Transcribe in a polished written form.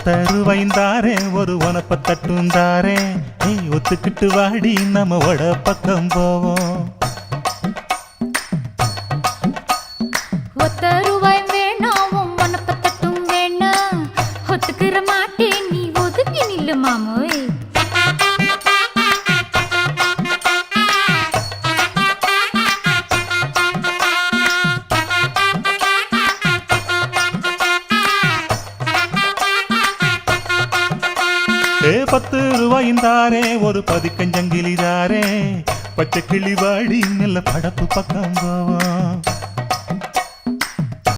ஒத்தருவைந்தாரே ஒரு உனப்ப தட்டுந்தாரே ஒத்துக்கிட்டு வாடி நம்ம வட பக்கம் போவோம். ஒத்த ரூபாய் வேணாம் உனப்ப தட்டும் வேணாம் ஒத்துக்கிற மாட்டேன் நீ ஒதுங்கி நில்லு மாமோய். ₹10 ஒரு பதிக்கஞ்சங்கிலிதாரே பச்சை கிளி வாடி நல்ல படப்பு பக்கம் போவோம்.